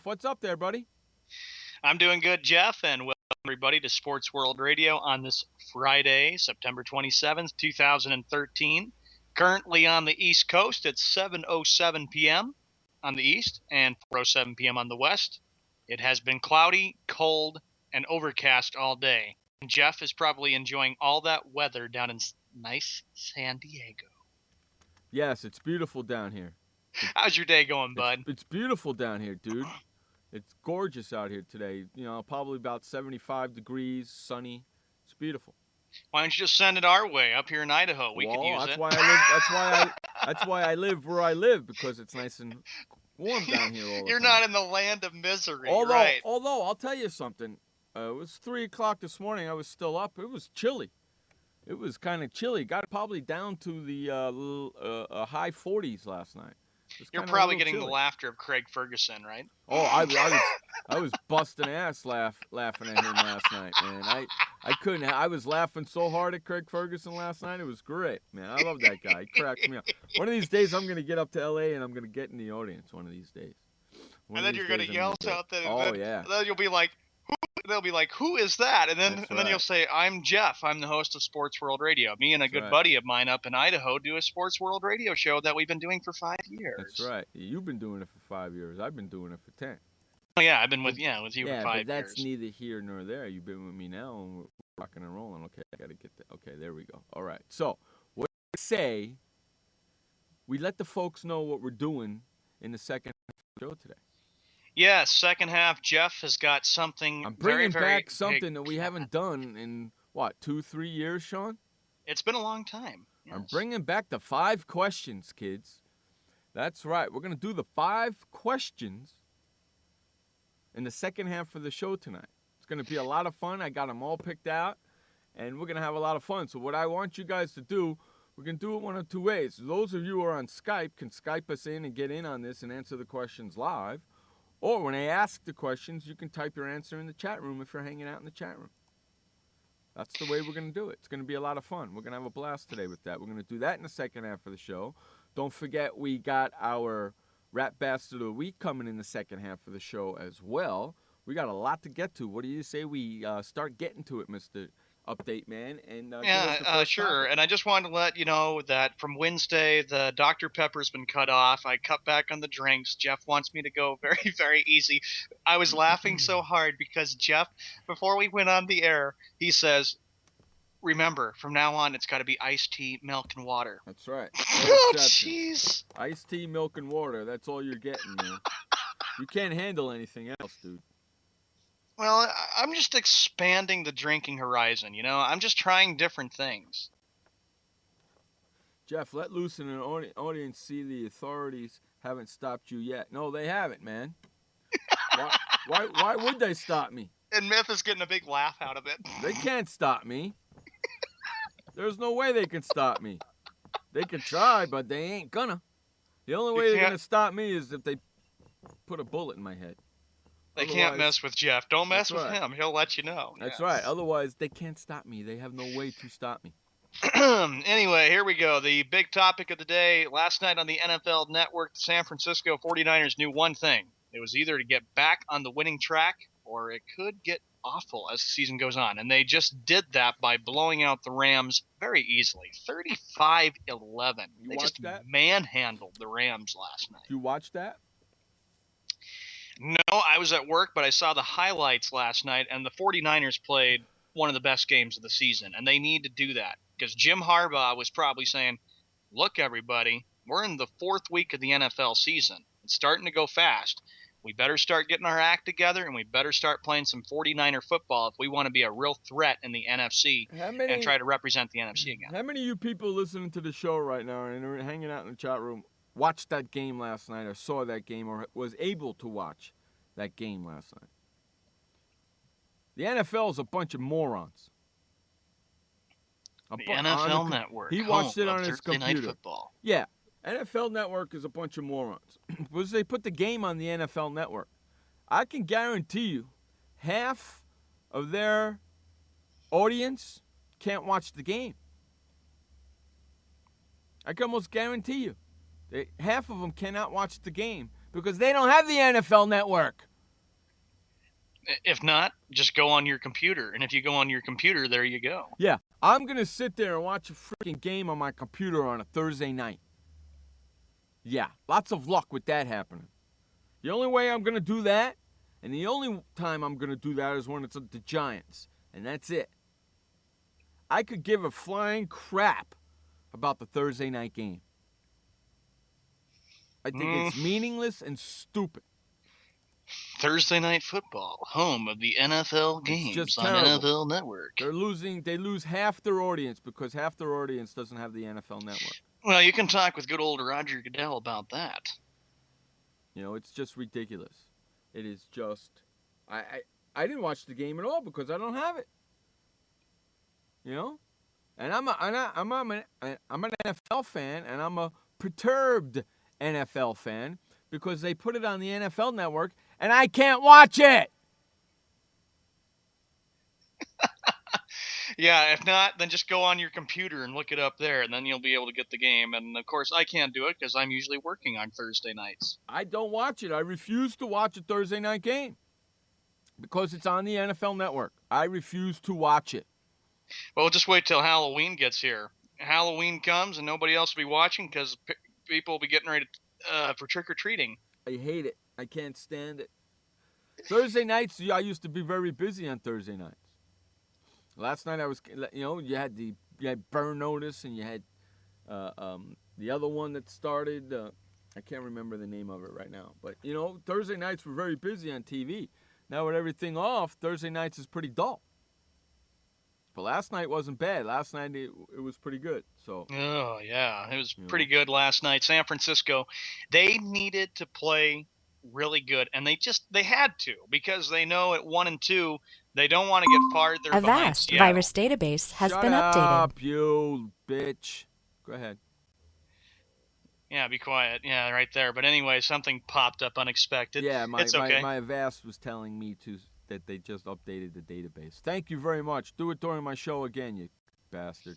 Jeff. What's up there, buddy? I'm doing good, Jeff, and welcome everybody to SportsWorldRadio on this Friday, September 27th, 2013. Currently on the East Coast, it's 7:07 p.m. on the East and 4:07 p.m. on the West. It has been cloudy, cold, and overcast all day. And Jeff is probably enjoying all that weather down in nice San Diego. Yes, it's beautiful down here. How's your day going, bud? It's beautiful down here, dude. It's gorgeous out here today. You know, probably about 75 degrees, sunny. It's beautiful. Why don't you just send it our way up here in Idaho? We could use that's it. That's why I live where I live, because it's nice and warm down here all the time. You're not in the land of misery, although, right? Although, I'll tell you something. It was 3 o'clock this morning. I was still up. It was chilly. It was kind of chilly. Got probably down to the high 40s last night. You're probably getting the laughter of Craig Ferguson, right? Oh, I was busting ass laughing at him last night, man. I couldn't. I was laughing so hard at Craig Ferguson last night. It was great, man. I love that guy. He cracks me up. One of these days, I'm gonna get up to L.A. and I'm gonna get in the audience. One of these days. And then you're gonna yell something. Oh yeah. Then you'll be like, they'll be like, "Who is that?" And then you'll say, "I'm Jeff. I'm the host of Sports World Radio." Me and a good buddy of mine up in Idaho do a Sports World Radio show that we've been doing for 5 years. That's right. You've been doing it for 5 years. I've been doing it for 10. Oh yeah, I've been with you for 5 years. Yeah, but that's neither here nor there. You've been with me now, and we're rocking and rolling. Okay, I gotta get that. Okay, there we go. All right. So, what I say? We let the folks know what we're doing in the second show today. Yeah, second half, Jeff has got something. I'm bringing very back something that we haven't done in, 2-3 years, Sean? It's been a long time. Yes. I'm bringing back the 5 questions, kids. That's right. We're going to do the 5 questions in the second half of the show tonight. It's going to be a lot of fun. I got them all picked out, and we're going to have a lot of fun. So what I want you guys to do, we can do it one of 2 ways. Those of you who are on Skype can Skype us in and get in on this and answer the questions live. Or when I ask the questions, you can type your answer in the chat room if you're hanging out in the chat room. That's the way we're going to do it. It's going to be a lot of fun. We're going to have a blast today with that. We're going to do that in the second half of the show. Don't forget we got our Rap Bastard of the Week coming in the second half of the show as well. We got a lot to get to. What do you say we start getting to it, Mr. Update Man? And sure. topic. And I just wanted to let you know that from Wednesday, the Dr. Pepper's been cut off. I cut back on the drinks. Jeff wants me to go very, very easy. I was laughing so hard because Jeff, before we went on the air, he says, "Remember, from now on, it's got to be iced tea, milk, and water." That's right. Oh, jeez. Iced tea, milk, and water. That's all you're getting, man. You can't handle anything else, dude. Well, I'm just expanding the drinking horizon, I'm just trying different things. Jeff, let loose in an audience see the authorities haven't stopped you yet. No, they haven't, man. Why would they stop me? And Myth is getting a big laugh out of it. They can't stop me. There's no way they can stop me. They can try, but they ain't gonna. The only way they're gonna stop me is if they put a bullet in my head. They can't mess with Jeff. Don't mess with him. He'll let you know. That's right. Otherwise, they can't stop me. They have no way to stop me. Anyway, here we go. The big topic of the day. Last night on the NFL Network, the San Francisco 49ers knew one thing. It was either to get back on the winning track or it could get awful as the season goes on. And they just did that by blowing out the Rams very easily. 35-11. They just manhandled the Rams last night. Did you watch that? No, I was at work, but I saw the highlights last night, and the 49ers played one of the best games of the season, and they need to do that because Jim Harbaugh was probably saying, "Look, everybody, we're in the 4th week of the NFL season. It's starting to go fast. We better start getting our act together, and we better start playing some 49er football if we want to be a real threat in the NFC and try to represent the NFC again." How many of you people listening to the show right now and are hanging out in the chat room watched that game last night or saw that game or was able to watch that game last night? The NFL is a bunch of morons. The NFL Network. He watched it on his Thursday computer. Night Football. Yeah. NFL Network is a bunch of morons. Because they put the game on the NFL Network. I can guarantee you half of their audience can't watch the game. I can almost guarantee you. Half of them cannot watch the game because they don't have the NFL Network. If not, just go on your computer. And if you go on your computer, there you go. Yeah, I'm going to sit there and watch a freaking game on my computer on a Thursday night. Yeah, lots of luck with that happening. The only way I'm going to do that, and the only time I'm going to do that is when it's the Giants. And that's it. I could give a flying crap about the Thursday night game. I think it's meaningless and stupid. Thursday Night Football, home of the NFL games on NFL Network. They lose half their audience because half their audience doesn't have the NFL Network. Well, you can talk with good old Roger Goodell about that. It's just ridiculous. It is just... I didn't watch the game at all because I don't have it. And I'm an NFL fan, and I'm a perturbed NFL fan because they put it on the NFL Network, and I can't watch it. Yeah, if not, then just go on your computer and look it up there, and then you'll be able to get the game. And, of course, I can't do it because I'm usually working on Thursday nights. I don't watch it. I refuse to watch a Thursday night game because it's on the NFL Network. I refuse to watch it. Well, just wait till Halloween gets here. Halloween comes and nobody else will be watching because people will be getting ready for trick-or-treating. I hate it. I can't stand it. Thursday nights, I used to be very busy on Thursday nights. Last night I was, you had Burn Notice, and you had the other one that started. I can't remember the name of it right now. But, Thursday nights were very busy on TV. Now with everything off, Thursday nights is pretty dull. But last night wasn't bad. Last night it was pretty good. So. Oh, yeah. It was pretty good last night. San Francisco, they needed to play really good, and they had to because they know at 1-2 they don't want to get farther behind. A vast virus database has been updated. Shut up, you bitch. Go ahead. Yeah, be quiet. Yeah, right there. But anyway, something popped up unexpected. Yeah, it's okay. my Avast was telling me that they just updated the database. Thank you very much. Do it during my show again, you bastard.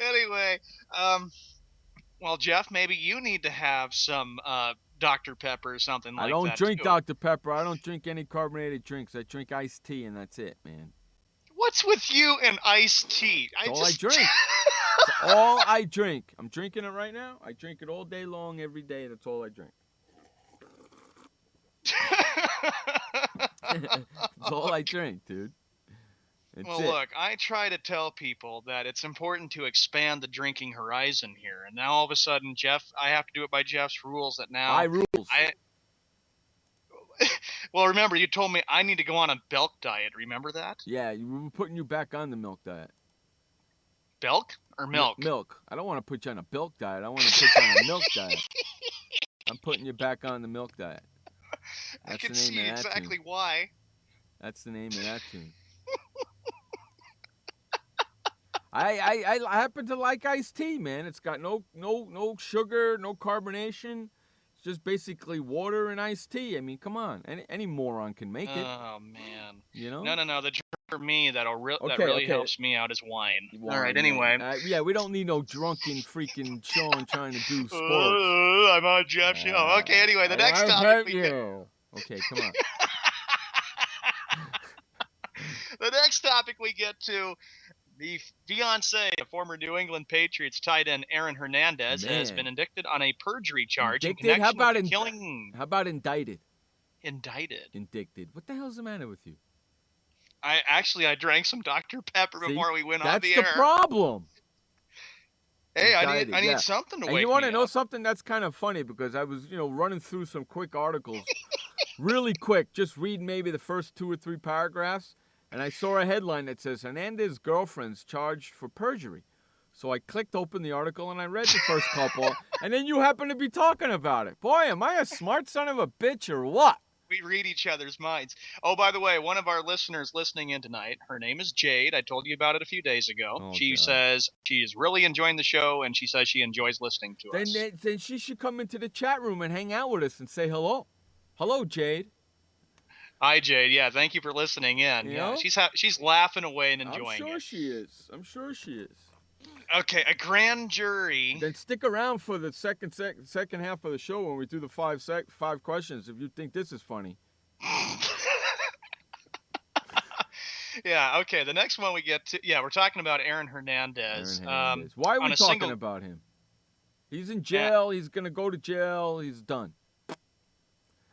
Anyway, well, Jeff, maybe you need to have some Dr. Pepper or something like that. I don't drink Dr. Pepper. I don't drink any carbonated drinks. I drink iced tea, and that's it, man. What's with you and iced tea? That's all I drink. That's all I drink. I'm drinking it right now. I drink it all day long, every day. That's all I drink. That's all I drink, dude. Well, look, I try to tell people that it's important to expand the drinking horizon here. And now all of a sudden, Jeff, I have to do it by Jeff's rules that now... My rules. Well, remember, you told me I need to go on a milk diet. Remember that? Yeah, we're putting you back on the milk diet. Milk or milk? Milk. I don't want to put you on a milk diet. I want to put you on a milk diet. I'm putting you back on the milk diet. I can see exactly why. That's the name of that tune. I happen to like iced tea, man. It's got no sugar, no carbonation. It's just basically water and iced tea. I mean, come on. Any moron can make it. Oh, man. No. The drink for me that really helps me out is wine. All right, anyway. Yeah, we don't need no drunken freaking Sean trying to do sports. I'm on Jeff's show. Okay, anyway, the next topic we get... Okay, come on. The next topic we get to, the fiancé of former New England Patriots tight end Aaron Hernandez has been indicted on a perjury charge in connection with the killing. How about indicted? Indicted. What the hell's the matter with you? I drank some Dr. Pepper before we went on the air. That's the problem. Hey, I need something to wake me up. And you want to know something that's kind of funny because I was, running through some quick articles, really quick, just reading maybe the first 2 or 3 paragraphs, and I saw a headline that says Hernandez's girlfriend's charged for perjury. So I clicked open the article and I read the first couple, and then you happen to be talking about it. Boy, am I a smart son of a bitch or what? We read each other's minds. Oh, by the way, one of our listeners listening in tonight, her name is Jade. I told you about it a few days ago. Oh, she says she is really enjoying the show, and she says she enjoys listening to us. Then she should come into the chat room and hang out with us and say hello. Hello, Jade. Hi, Jade. Yeah, thank you for listening in. She's laughing away and enjoying it. I'm sure she is. Okay, a grand jury. Then stick around for the second half of the show when we do the five questions. If you think this is funny. Yeah. Okay. The next one we get to. Yeah, we're talking about Aaron Hernandez. Why are we talking about about him? He's in jail. He's gonna go to jail. He's done.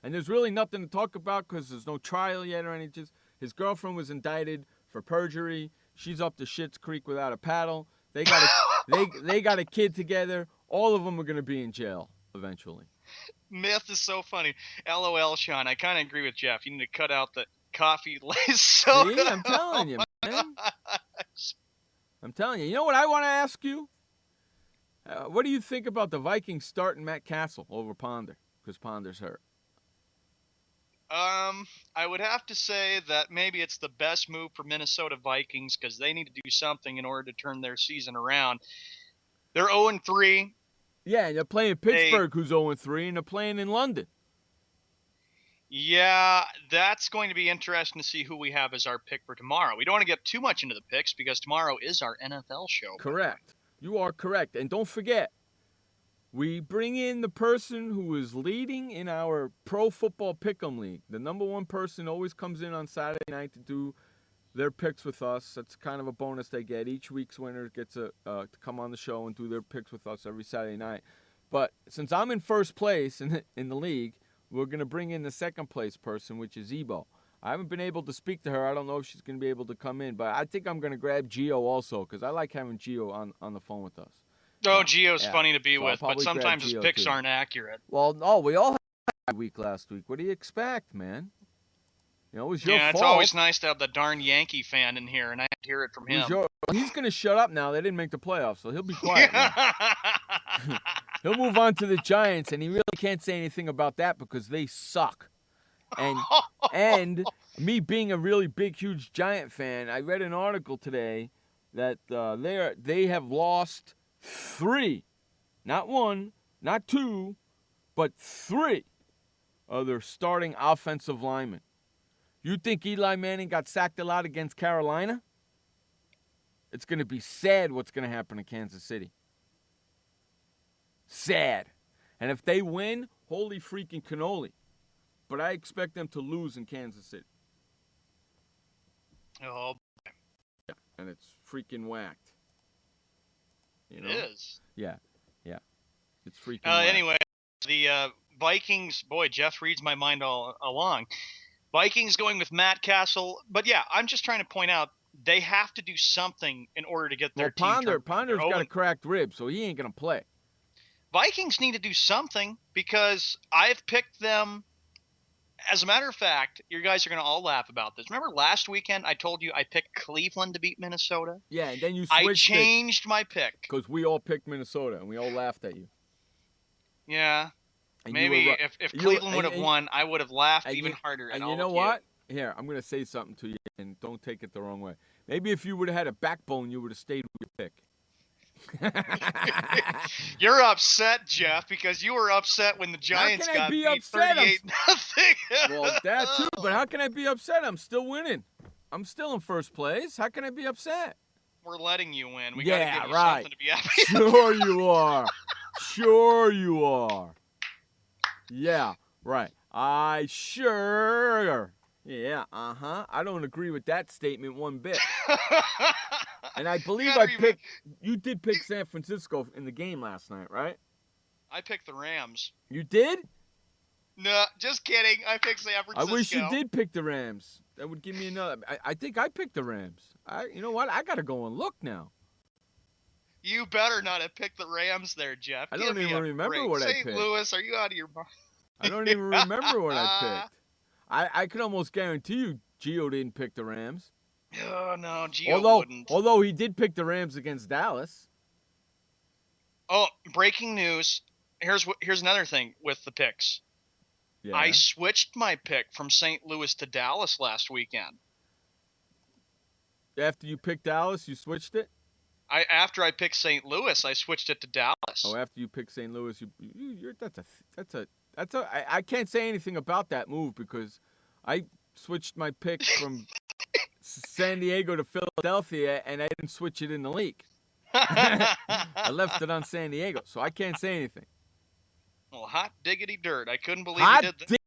And there's really nothing to talk about because there's no trial yet or anything. Just his girlfriend was indicted for perjury. She's up to Schitt's Creek without a paddle. They got a kid together. All of them are going to be in jail eventually. Myth is so funny. LOL, Sean. I kind of agree with Jeff. You need to cut out the coffee lace soda. See, I'm telling you, man. I'm telling you. You know what I want to ask you? What do you think about the Vikings starting Matt Castle over Ponder? Because Ponder's hurt. I would have to say that maybe it's the best move for Minnesota Vikings because they need to do something in order to turn their season around. They're 0-3. Yeah, and they're playing Pittsburgh, who's 0-3, and they're playing in London. Yeah, that's going to be interesting to see who we have as our pick for tomorrow. We don't want to get too much into the picks because tomorrow is our NFL show. Correct. You are correct. And don't forget, we bring in the person who is leading in our Pro Football Pick'em League. The number one person always comes in on Saturday night to do their picks with us. That's kind of a bonus they get. Each week's winner gets to come on the show and do their picks with us every Saturday night. But since I'm in first place in the league, we're going to bring in the second place person, which is Ebo. I haven't been able to speak to her. I don't know if she's going to be able to come in. But I think I'm going to grab Gio also because I like having Gio on the phone with us. Oh, Gio's funny to be with, but sometimes his picks aren't accurate. Well, no, we all had a week last week. What do you expect, man? You know, it was your fault. Yeah, it's always nice to have the darn Yankee fan in here, and I hear it from him. He's going to shut up now. They didn't make the playoffs, so he'll be quiet now. He'll move on to the Giants, and he really can't say anything about that because they suck. And me being a really big, huge Giant fan, I read an article today that they have lost 3, not 1, not 2, but 3 of their starting offensive linemen. You think Eli Manning got sacked a lot against Carolina? It's going to be sad what's going to happen in Kansas City. Sad. And if they win, holy freaking cannoli. But I expect them to lose in Kansas City. Oh, yeah, and it's freaking whacked. You know? It is. Yeah. It's freaking whacked. Anyway, the Vikings, boy, Jeff reads my mind all along. Vikings going with Matt Castle. But, yeah, I'm just trying to point out they have to do something in order to get their team turned. Ponder's got a cracked rib, so he ain't going to play. Vikings need to do something because I've picked them. As a matter of fact, you guys are going to all laugh about this. Remember last weekend I told you I picked Cleveland to beat Minnesota? Yeah, and then you switched I changed my pick. Because we all picked Minnesota, and we all laughed at you. Yeah. And maybe if Cleveland would have won, I would have laughed even harder. And you know what? Here, I'm going to say something to you, and don't take it the wrong way. Maybe if you would have had a backbone, you would have stayed with your pick. You're upset, Jeff, because you were upset when the Giants got beat 38-0. Well, that too, but how can I be upset? I'm still winning. I'm still in first place. How can I be upset? We're letting you win. We got to give you something to be happy Sure you are. Sure you are. Yeah, right. Yeah, I don't agree with that statement one bit. And I believe you did pick San Francisco in the game last night, right? I picked the Rams. You did? No, just kidding. I picked San Francisco. I wish you did pick the Rams. That would give me another. I think I picked the Rams. You know what? I got to go and look now. You better not have picked the Rams there, Jeff. I don't even remember what I picked. St. Louis, are you out of your mind? I don't even remember what I picked. I could almost guarantee you Gio didn't pick the Rams. Oh, no, Gio wouldn't. Although he did pick the Rams against Dallas. Oh, breaking news. Here's another thing with the picks. Yeah. I switched my pick from St. Louis to Dallas last weekend. After you picked Dallas, you switched it? After I picked St. Louis, I switched it to Dallas. Oh, after you picked St. Louis, I can't say anything about that move because I switched my pick from San Diego to Philadelphia, and I didn't switch it in the league. I left it on San Diego, so I can't say anything. Well, hot diggity dirt. I couldn't believe Hot you did that.